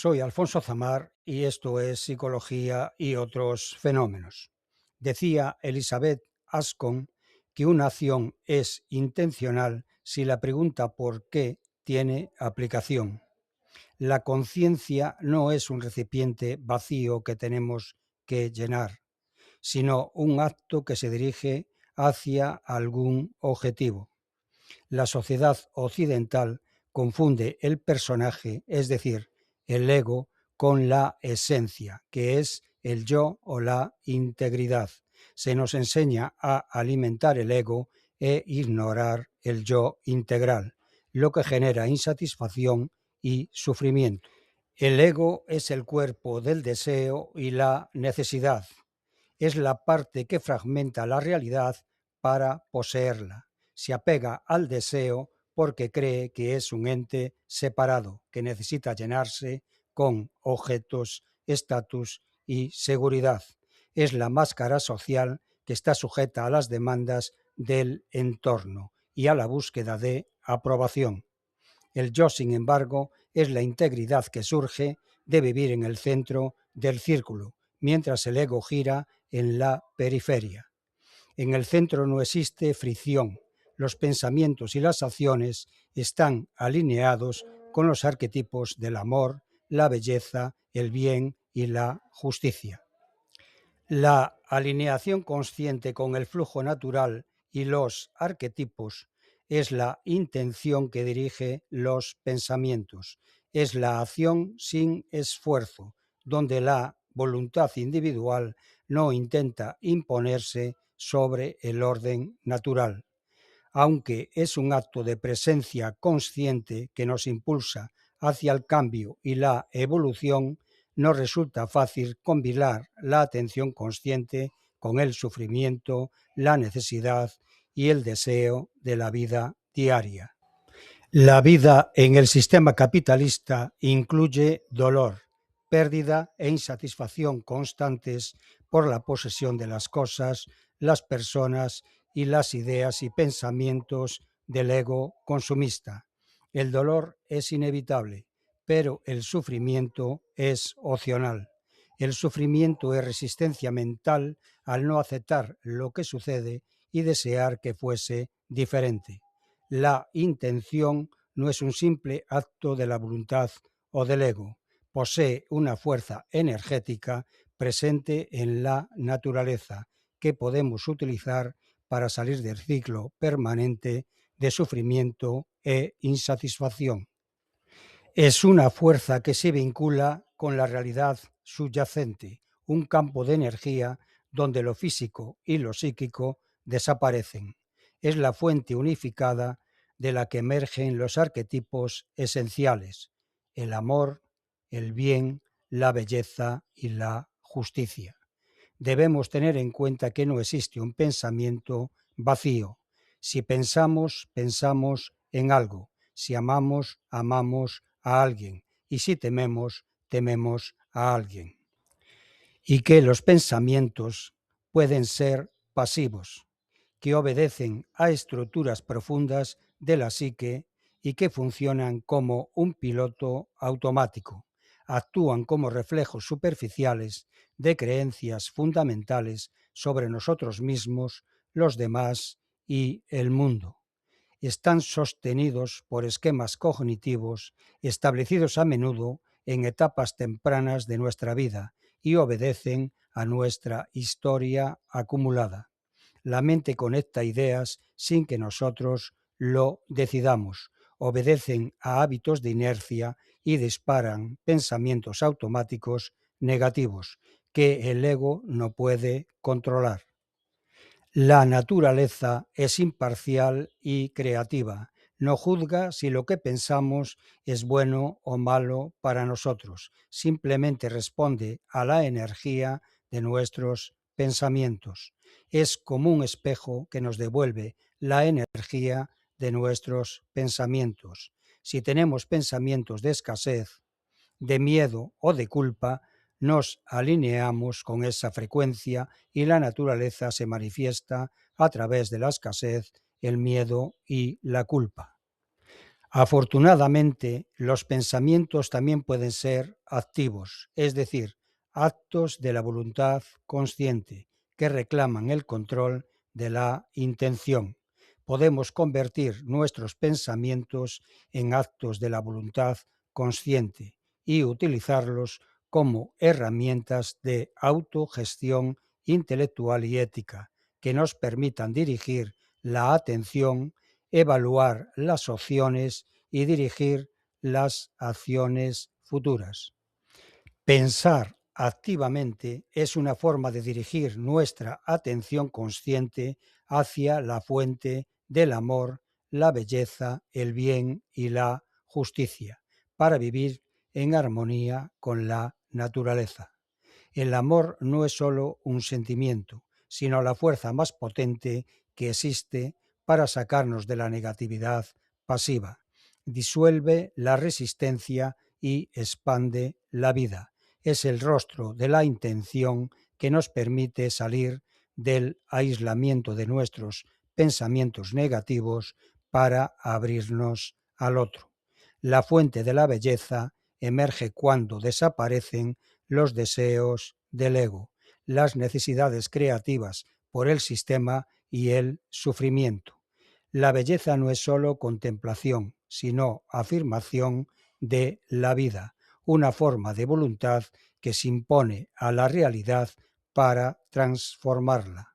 Soy Alfonso Zamar y esto es Psicología y otros fenómenos. Decía Elizabeth Ascon que una acción es intencional si la pregunta por qué tiene aplicación. La conciencia no es un recipiente vacío que tenemos que llenar, sino un acto que se dirige hacia algún objetivo. La sociedad occidental confunde el personaje, es decir, el ego, con la esencia, que es el yo o la integridad. Se nos enseña a alimentar el ego e ignorar el yo integral, lo que genera insatisfacción y sufrimiento. El ego es el cuerpo del deseo y la necesidad. Es la parte que fragmenta la realidad para poseerla. Se apega al deseo porque cree que es un ente separado, que necesita llenarse con objetos, estatus y seguridad. Es la máscara social que está sujeta a las demandas del entorno y a la búsqueda de aprobación. El yo, sin embargo, es la integridad que surge de vivir en el centro del círculo, mientras el ego gira en la periferia. En el centro no existe fricción. Los pensamientos y las acciones están alineados con los arquetipos del amor, la belleza, el bien y la justicia. La alineación consciente con el flujo natural y los arquetipos es la intención que dirige los pensamientos. Es la acción sin esfuerzo, donde la voluntad individual no intenta imponerse sobre el orden natural. Aunque es un acto de presencia consciente que nos impulsa hacia el cambio y la evolución, no resulta fácil combinar la atención consciente con el sufrimiento, la necesidad y el deseo de la vida diaria. La vida en el sistema capitalista incluye dolor, pérdida e insatisfacción constantes por la posesión de las cosas, las personas y las ideas y pensamientos del ego consumista. El dolor es inevitable, pero el sufrimiento es opcional. El sufrimiento es resistencia mental al no aceptar lo que sucede y desear que fuese diferente. La intención no es un simple acto de la voluntad o del ego, posee una fuerza energética presente en la naturaleza que podemos utilizar para salir del ciclo permanente de sufrimiento e insatisfacción. Es una fuerza que se vincula con la realidad subyacente, un campo de energía donde lo físico y lo psíquico desaparecen. Es la fuente unificada de la que emergen los arquetipos esenciales: el amor, el bien, la belleza y la justicia. Debemos tener en cuenta que no existe un pensamiento vacío. Si pensamos, pensamos en algo. Si amamos, amamos a alguien. Y si tememos, tememos a alguien. Y que los pensamientos pueden ser pasivos, que obedecen a estructuras profundas de la psique y que funcionan como un piloto automático. Actúan como reflejos superficiales de creencias fundamentales sobre nosotros mismos, los demás y el mundo. Están sostenidos por esquemas cognitivos establecidos a menudo en etapas tempranas de nuestra vida y obedecen a nuestra historia acumulada. La mente conecta ideas sin que nosotros lo decidamos, obedecen a hábitos de inercia y disparan pensamientos automáticos negativos que el ego no puede controlar. La naturaleza es imparcial y creativa. No juzga si lo que pensamos es bueno o malo para nosotros. Simplemente responde a la energía de nuestros pensamientos. Es como un espejo que nos devuelve la energía de nuestros pensamientos. Si tenemos pensamientos de escasez, de miedo o de culpa, nos alineamos con esa frecuencia y la naturaleza se manifiesta a través de la escasez, el miedo y la culpa. Afortunadamente, los pensamientos también pueden ser activos, es decir, actos de la voluntad consciente que reclaman el control de la intención. Podemos convertir nuestros pensamientos en actos de la voluntad consciente y utilizarlos como herramientas de autogestión intelectual y ética que nos permitan dirigir la atención, evaluar las opciones y dirigir las acciones futuras. Pensar activamente es una forma de dirigir nuestra atención consciente hacia la fuente del amor, la belleza, el bien y la justicia, para vivir en armonía con la naturaleza. El amor no es solo un sentimiento, sino la fuerza más potente que existe para sacarnos de la negatividad pasiva. Disuelve la resistencia y expande la vida. Es el rostro de la intención que nos permite salir del aislamiento de nuestros pensamientos negativos para abrirnos al otro. La fuente de la belleza emerge cuando desaparecen los deseos del ego, las necesidades creativas por el sistema y el sufrimiento. La belleza no es solo contemplación, sino afirmación de la vida, una forma de voluntad que se impone a la realidad para transformarla.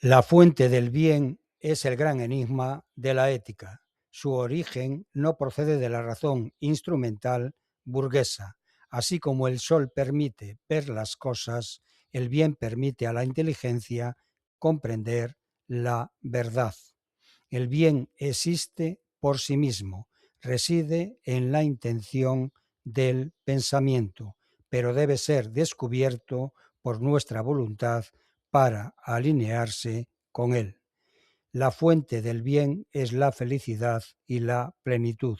La fuente del bien es el gran enigma de la ética. Su origen no procede de la razón instrumental burguesa. Así como el sol permite ver las cosas, el bien permite a la inteligencia comprender la verdad. El bien existe por sí mismo, reside en la intención del pensamiento, pero debe ser descubierto por nuestra voluntad para alinearse con él. La fuente del bien es la felicidad y la plenitud.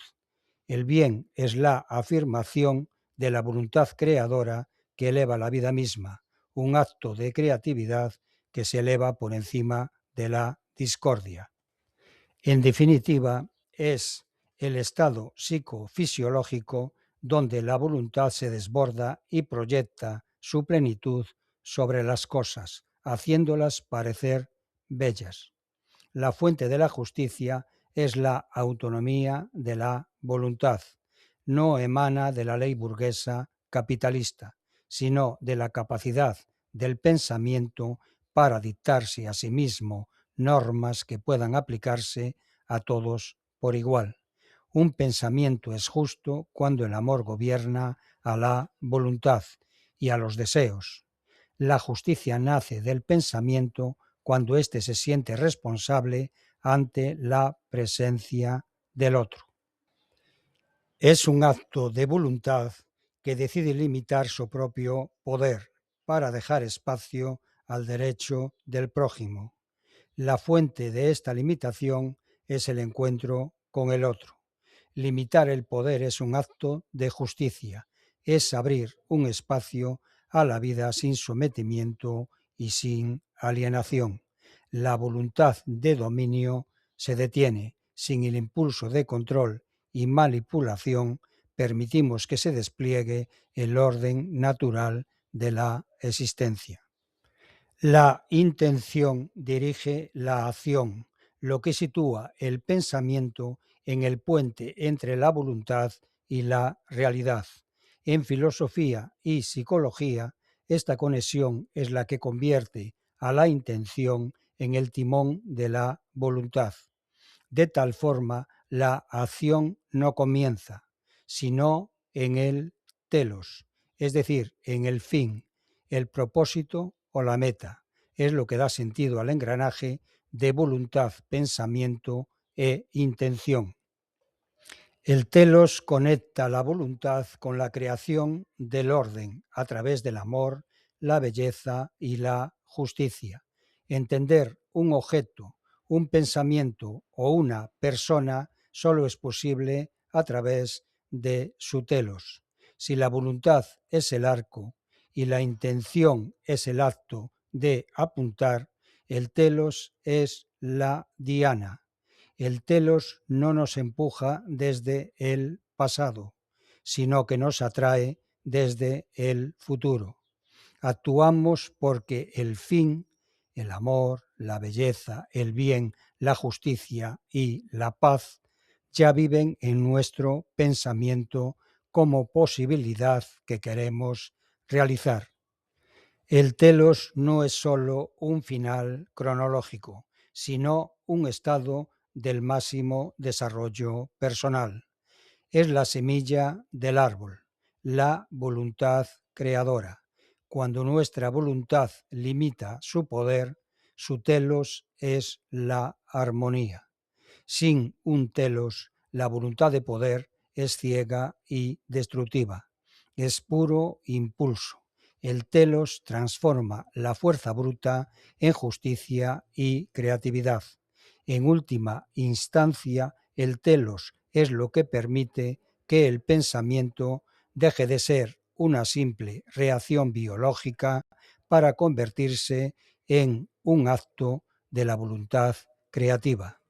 El bien es la afirmación de la voluntad creadora que eleva la vida misma, un acto de creatividad que se eleva por encima de la discordia. En definitiva, es el estado psicofisiológico donde la voluntad se desborda y proyecta su plenitud sobre las cosas, haciéndolas parecer bellas. La fuente de la justicia es la autonomía de la voluntad. No emana de la ley burguesa capitalista, sino de la capacidad del pensamiento para dictarse a sí mismo normas que puedan aplicarse a todos por igual. Un pensamiento es justo cuando el amor gobierna a la voluntad y a los deseos. La justicia nace del pensamiento cuando éste se siente responsable ante la presencia del otro. Es un acto de voluntad que decide limitar su propio poder para dejar espacio al derecho del prójimo. La fuente de esta limitación es el encuentro con el otro. Limitar el poder es un acto de justicia, es abrir un espacio a la vida sin sometimiento y sin alienación. La voluntad de dominio se detiene. Sin el impulso de control y manipulación, permitimos que se despliegue el orden natural de la existencia. La intención dirige la acción, lo que sitúa el pensamiento en el puente entre la voluntad y la realidad. En filosofía y psicología, esta conexión es la que convierte a la intención en el timón de la voluntad. De tal forma, la acción no comienza, sino en el telos, es decir, en el fin, el propósito o la meta. Es lo que da sentido al engranaje de voluntad, pensamiento e intención. El telos conecta la voluntad con la creación del orden a través del amor, la belleza y la justicia. Entender un objeto, un pensamiento o una persona solo es posible a través de su telos. Si la voluntad es el arco y la intención es el acto de apuntar, el telos es la diana. El telos no nos empuja desde el pasado, sino que nos atrae desde el futuro. Actuamos porque el fin, el amor, la belleza, el bien, la justicia y la paz ya viven en nuestro pensamiento como posibilidad que queremos realizar. El telos no es sólo un final cronológico, sino un estado del máximo desarrollo personal. Es la semilla del árbol, la voluntad creadora. Cuando nuestra voluntad limita su poder, su telos es la armonía. Sin un telos, la voluntad de poder es ciega y destructiva. Es puro impulso. El telos transforma la fuerza bruta en justicia y creatividad. En última instancia, el telos es lo que permite que el pensamiento deje de ser una simple reacción biológica para convertirse en un acto de la voluntad creativa.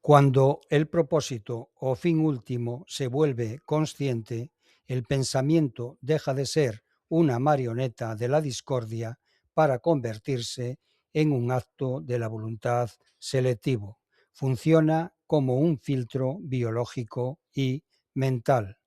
Cuando el propósito o fin último se vuelve consciente, el pensamiento deja de ser una marioneta de la discordia para convertirse en un acto de la voluntad selectivo. Funciona como un filtro biológico y mental.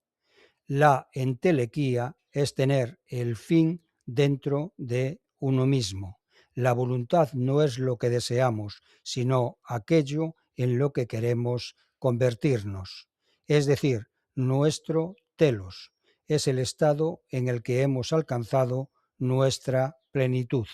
La entelequía es tener el fin dentro de uno mismo. La voluntad no es lo que deseamos, sino aquello en lo que queremos convertirnos. Es decir, nuestro telos es el estado en el que hemos alcanzado nuestra plenitud.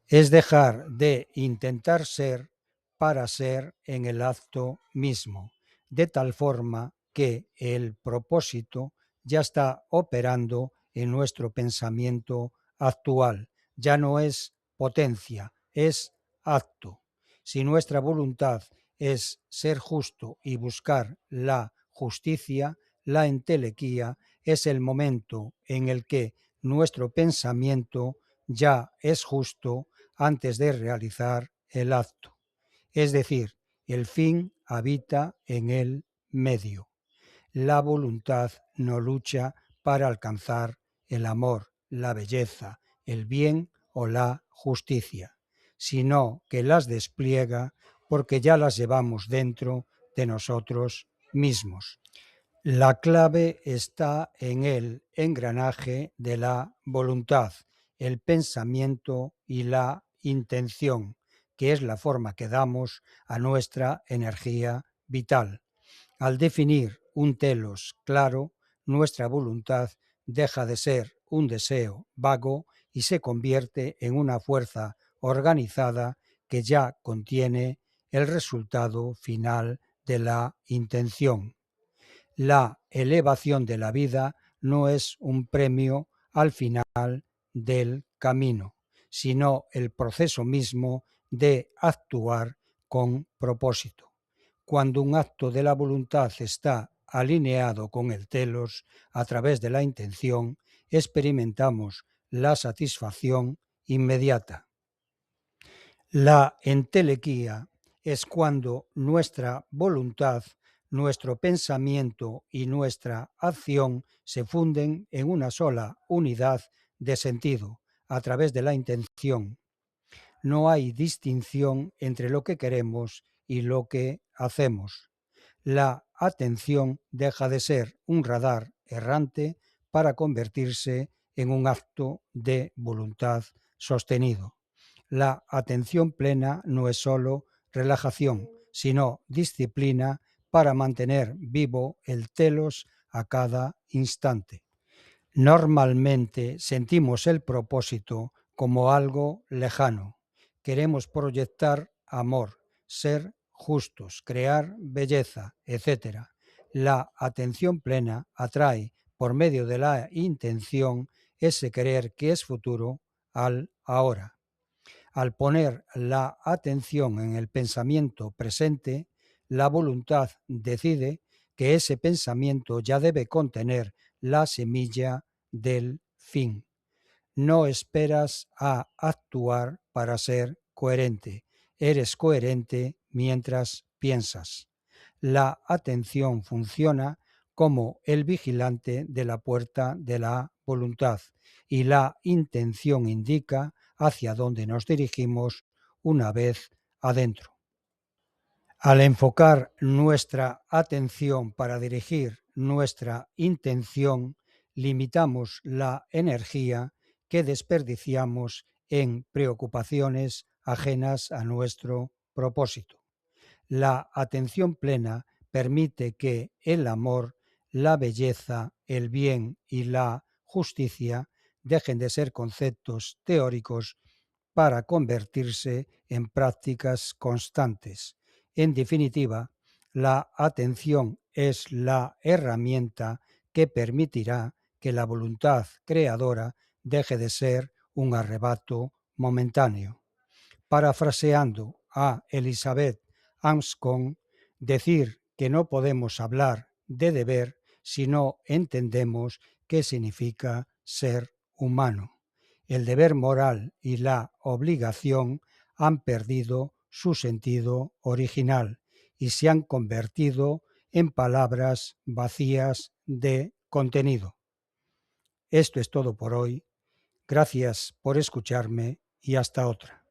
Es dejar de intentar ser para ser en el acto mismo, de tal forma que el propósito ya está operando en nuestro pensamiento actual. Ya no es potencia, es acto. Si nuestra voluntad es ser justo y buscar la justicia, la entelequía es el momento en el que nuestro pensamiento ya es justo antes de realizar el acto. Es decir, el fin habita en el medio. La voluntad no lucha para alcanzar el amor, la belleza, el bien o la justicia, sino que las despliega porque ya las llevamos dentro de nosotros mismos. La clave está en el engranaje de la voluntad, el pensamiento y la intención, que es la forma que damos a nuestra energía vital. Al definir un telos claro, nuestra voluntad deja de ser un deseo vago y se convierte en una fuerza organizada que ya contiene el resultado final de la intención. La elevación de la vida no es un premio al final del camino, sino el proceso mismo de actuar con propósito. Cuando un acto de la voluntad está alineado con el telos a través de la intención, experimentamos la satisfacción inmediata. La entelequía es cuando nuestra voluntad, nuestro pensamiento y nuestra acción se funden en una sola unidad de sentido a través de la intención. No hay distinción entre lo que queremos y lo que hacemos. La atención deja de ser un radar errante para convertirse en un acto de voluntad sostenido. La atención plena no es solo relajación, sino disciplina para mantener vivo el telos a cada instante. Normalmente sentimos el propósito como algo lejano. Queremos proyectar amor, ser justos, crear belleza, etc. La atención plena atrae, por medio de la intención, ese querer que es futuro al ahora. Al poner la atención en el pensamiento presente, la voluntad decide que ese pensamiento ya debe contener la semilla del fin. No esperas a actuar para ser coherente. Eres coherente mientras piensas. La atención funciona como el vigilante de la puerta de la voluntad y la intención indica hacia dónde nos dirigimos una vez adentro. Al enfocar nuestra atención para dirigir nuestra intención, limitamos la energía que desperdiciamos en preocupaciones ajenas a nuestro propósito. La atención plena permite que el amor, la belleza, el bien y la justicia dejen de ser conceptos teóricos para convertirse en prácticas constantes. En definitiva, la atención es la herramienta que permitirá que la voluntad creadora deje de ser un arrebato momentáneo. Parafraseando a Elizabeth Anscombe, decir que no podemos hablar de deber si no entendemos qué significa ser humano. El deber moral y la obligación han perdido su sentido original y se han convertido en palabras vacías de contenido. Esto es todo por hoy. Gracias por escucharme y hasta otra.